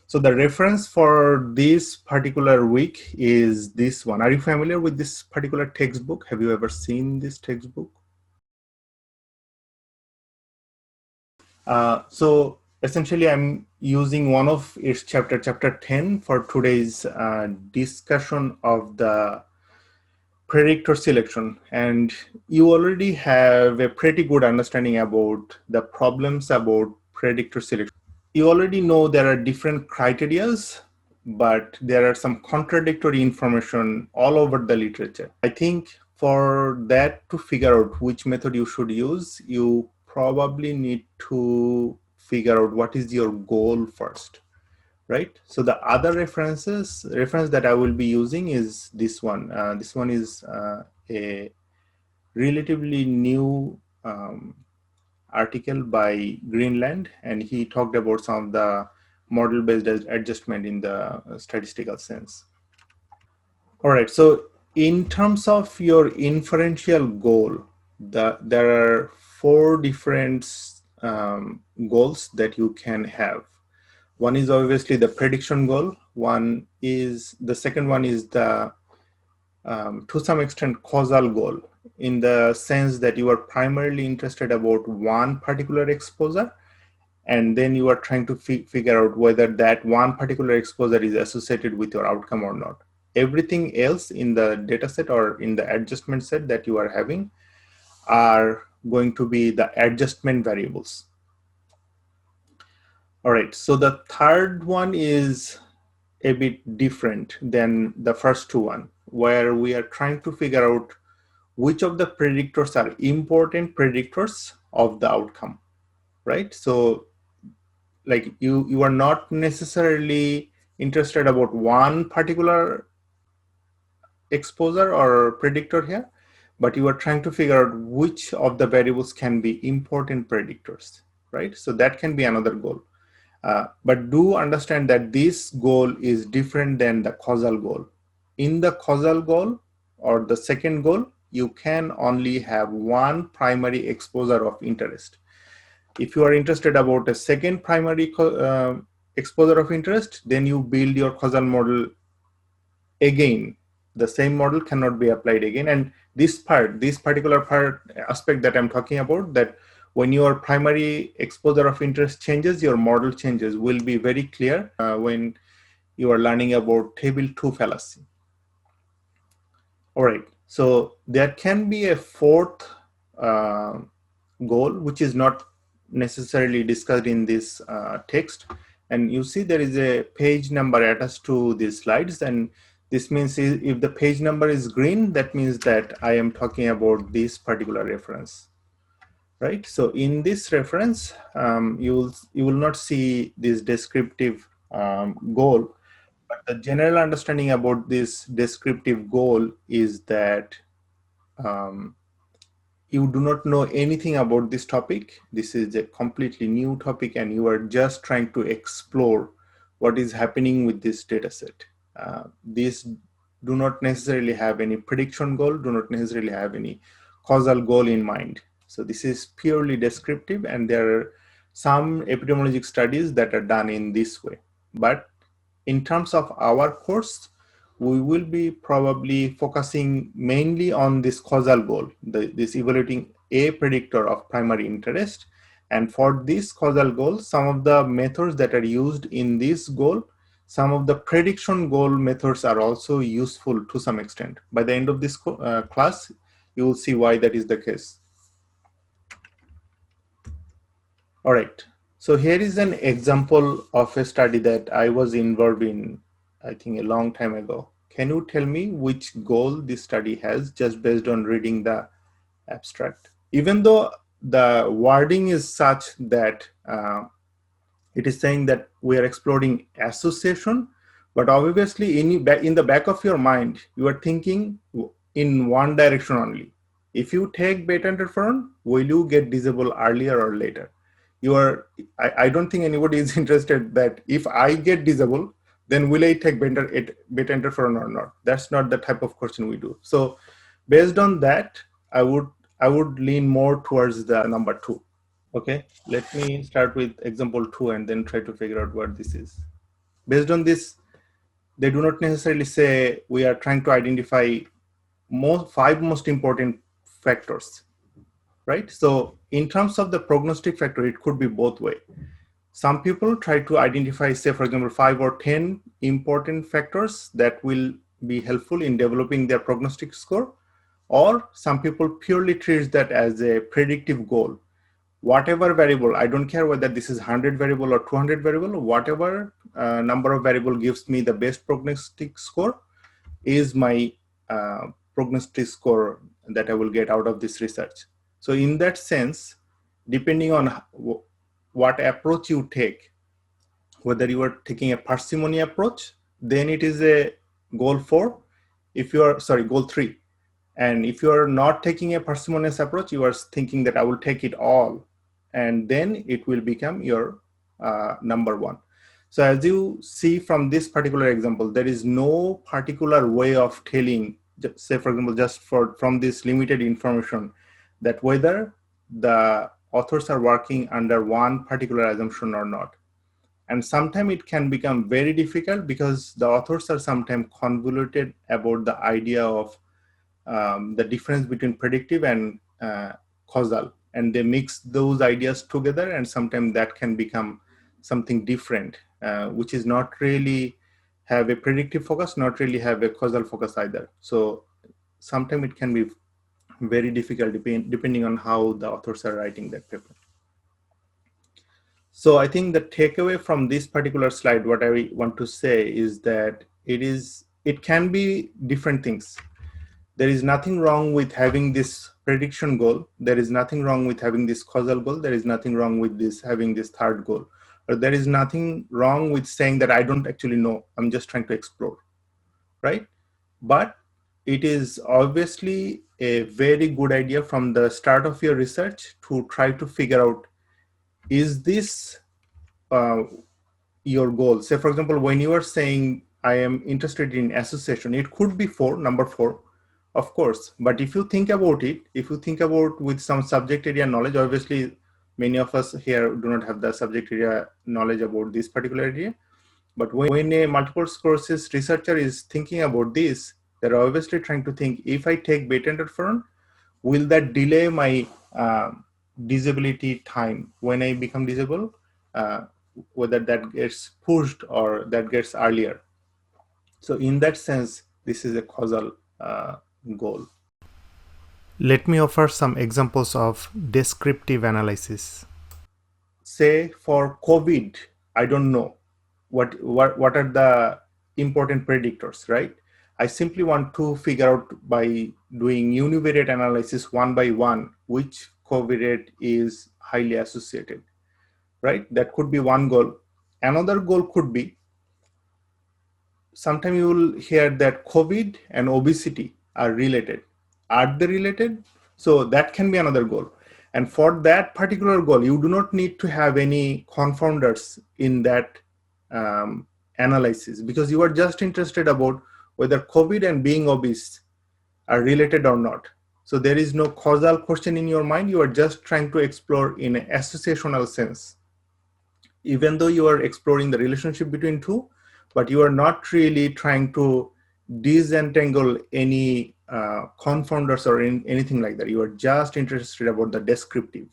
So the reference for this particular week is this one. Are you familiar with this particular textbook? Have you ever seen this textbook? So essentially, I'm using one of its chapter 10 for today's discussion of the predictor selection. And you already have a pretty good understanding about the problems about predictor selection. You already know there are different criterias, but there are some contradictory information all over the literature. I think for that to figure out which method you should use, you probably need to figure out what is your goal first, right? So the other reference that I will be using is this one. This one is a relatively new article by Greenland, and he talked about some of the model-based adjustment in the statistical sense. All right, so in terms of your inferential goal, there are four different goals that you can have. One is obviously the prediction goal. The second one is the to some extent causal goal, in the sense that you are primarily interested about one particular exposure, and then you are trying to figure out whether that one particular exposure is associated with your outcome or not. Everything else in the data set or in the adjustment set that you are having are going to be the adjustment variables. All right, so the third one is a bit different than the first two one, where we are trying to figure out which of the predictors are important predictors of the outcome, right? So like you are not necessarily interested about one particular exposure or predictor here, but you are trying to figure out which of the variables can be important predictors, right? So that can be another goal. But do understand that this goal is different than the causal goal. In the causal goal or the second goal, you can only have one primary exposure of interest. If you are interested about a second primary exposure of interest, then you build your causal model again. The same model cannot be applied again. And this particular aspect that I'm talking about, that when your primary exposure of interest changes, your model changes, will be very clear when you are learning about table 2 fallacy. All right, so there can be a fourth goal, which is not necessarily discussed in this text. And you see there is a page number attached to these slides, and this means if the page number is green, that means that I am talking about this particular reference, right? So in this reference, you will not see this descriptive goal, but the general understanding about this descriptive goal is that you do not know anything about this topic. This is a completely new topic, and you are just trying to explore what is happening with this data set. These do not necessarily have any prediction goal, do not necessarily have any causal goal in mind. So this is purely descriptive, and there are some epidemiologic studies that are done in this way. But in terms of our course, we will be probably focusing mainly on this causal goal, this evaluating a predictor of primary interest. And for this causal goal, some of the methods that are used in this goal, some of the prediction goal methods are also useful to some extent. By the end of this class, you will see why that is the case. All right, so here is an example of a study that I was involved in, I think a long time ago. Can you tell me which goal this study has, just based on reading the abstract? Even though the wording is such that it is saying that we are exploring association, but obviously in the back of your mind, you are thinking in one direction only. If you take beta interferon, will you get disabled earlier or later? I don't think anybody is interested that if I get disabled, then will I take beta interferon or not? That's not the type of question we do. So based on that, I would lean more towards the number 2. Okay, let me start with example 2 and then try to figure out what this is. Based on this, they do not necessarily say we are trying to identify five most important factors, right? So in terms of the prognostic factor, it could be both way. Some people try to identify, say, for example, 5 or 10 important factors that will be helpful in developing their prognostic score, or some people purely treat that as a predictive goal. Whatever variable, I don't care whether this is 100 variable or 200 variable, whatever number of variable gives me the best prognostic score is my prognostic score that I will get out of this research. So in that sense, depending on what approach you take, whether you are taking a parsimony approach, then it is a goal 4. If you are, sorry, goal 3. And if you are not taking a parsimonious approach, you are thinking that I will take it all, and then it will become your number 1. So as you see from this particular example, there is no particular way of telling, say for example, just from this limited information, that whether the authors are working under one particular assumption or not. And sometimes it can become very difficult because the authors are sometimes convoluted about the idea of the difference between predictive and causal, and they mix those ideas together, and sometimes that can become something different, which is not really have a predictive focus, not really have a causal focus either. So sometimes it can be very difficult depending on how the authors are writing that paper. So I think the takeaway from this particular slide, what I want to say is that it can be different things. There is nothing wrong with having this prediction goal. There is nothing wrong with having this causal goal. There is nothing wrong with this having this third goal. Or there is nothing wrong with saying that I don't actually know, I'm just trying to explore, right? But it is obviously a very good idea from the start of your research to try to figure out, is this your goal? Say, for example, when you are saying I am interested in association, it could be number 4, of course. But if you think about it, if you think about with some subject area knowledge, obviously many of us here do not have the subject area knowledge about this particular area. But when a multiple sclerosis researcher is thinking about this, they're obviously trying to think, if I take beta interferon, will that delay my disability time when I become disabled? Whether that gets pushed or that gets earlier. So in that sense, this is a causal goal. Let me offer some examples of descriptive analysis. Say for COVID, I don't know what are the important predictors, right? I simply want to figure out by doing univariate analysis one by one which covariate is highly associated, right? That could be one goal. Another goal could be, sometimes you will hear that COVID and obesity are related. Are they related? So that can be another goal. And for that particular goal, you do not need to have any confounders in that analysis, because you are just interested about whether COVID and being obese are related or not. So there is no causal question in your mind. You are just trying to explore in an associational sense. Even though you are exploring the relationship between two, but you are not really trying to disentangle any confounders or anything like that. You are just interested about the descriptive.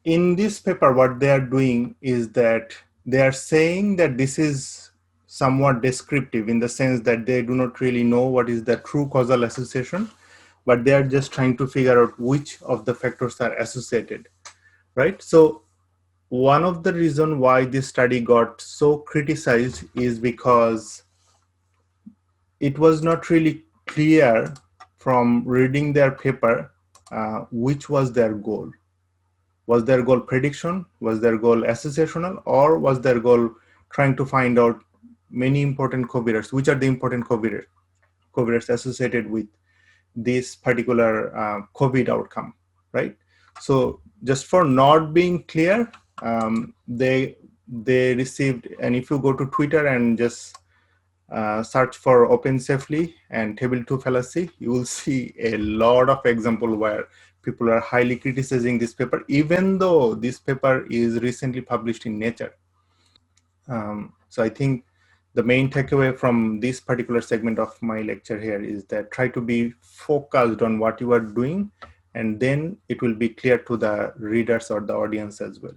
In this paper, what they are doing is that they are saying that this is somewhat descriptive in the sense that they do not really know what is the true causal association, but they are just trying to figure out which of the factors are associated, right? So one of the reasons why this study got so criticized is because it was not really clear from reading their paper which was their goal. Was their goal prediction? Was their goal associational? Or was their goal trying to find out many important covariates? Which are the important covariates associated with this particular COVID outcome, right? So just for not being clear, they received, and if you go to Twitter and just search for open safely and table 2 fallacy, you will see a lot of example where people are highly criticizing this paper, even though this paper is recently published in Nature. So I think the main takeaway from this particular segment of my lecture here is that try to be focused on what you are doing, and then it will be clear to the readers or the audience as well.